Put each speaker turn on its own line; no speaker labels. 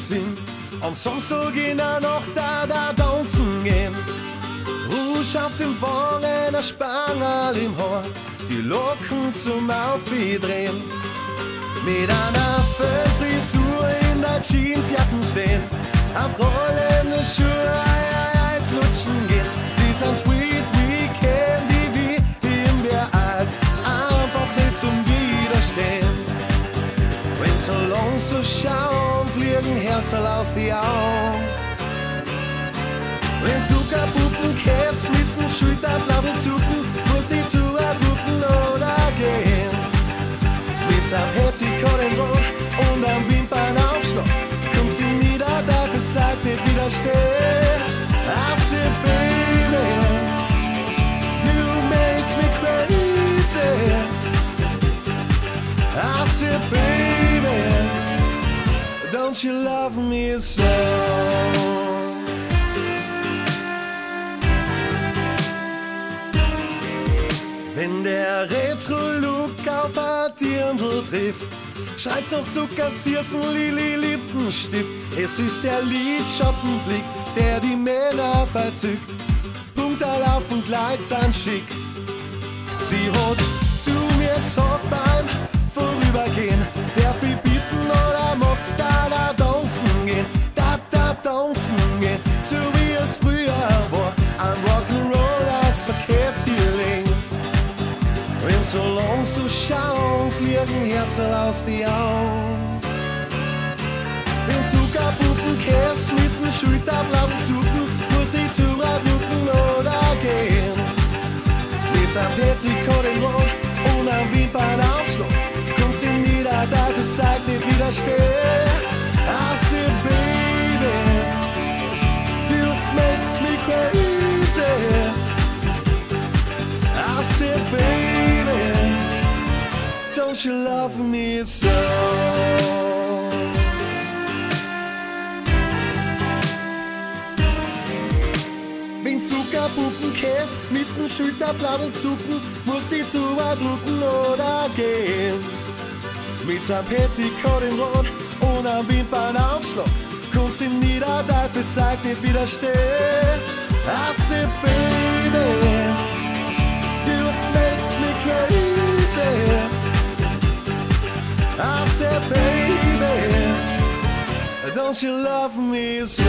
sind. Am Samstag in der Nacht da tanzen gehen. Rouge auf dem Wangen, ein Spangerl im Haar, die Locken zum Aufdrehen. Mit einer Fellfrisur in der Jeansjacken stehen, auf rollende Schuhe Eis lutschen gehen. Sie sind sweet wie Candy, wie Himbeereis, einfach nicht zum Widerstehen. Wenn so lang so schauen, fliegen Herzl aus die Augen. Wenn Zuckerpuppen Käse mit dem Schulterblattl zucken, muss die zudrücken oder gehen. Mit einem Petticoat in Rot und einem Wimpernaufschlag kommst du nieder, dafür sagt nicht widerstehen. I said, baby, you make me crazy. I said, baby, don't you love me so? Wenn der Retro-Look auf ein Dirndl trifft, schreit's noch Zuckersiersen, Lili Lippenstift. Es ist der Lidschattenblick, der die Männer verzückt. Punktal auf und Kleid sind schick. Sie hat zu mir gesagt beim Vorübergehen, darf ich bitten oder magst da tanzen gehen? Da tanzen gehen, so wie es früher war, ein Rock'n'Roll als Pakethealing. Wenn so lang so schauen, fliegen Herzl aus die Augen. Wenn Zuckerpuppen Käse mit dem Schulterblattl zucken, muss ich zurückrücken oder gehen. Mit einem Petticoat in Rot und einem Wimpernaufschlag kommst du nieder, dafür sagt nicht widerstehen. I said, baby, you make me crazy. I said, baby, don't you love me so? Wenn Zuckerpuppen Käse mit dem Schulterblattl zucken, muss die zudrücken oder gehen. Mit einem Petticoat in Rot und einem Wimpernaufschlag kommst du nieder, dafür sagt nicht widerstehen. I said, baby, you make me crazy. I said, baby, don't you love me so?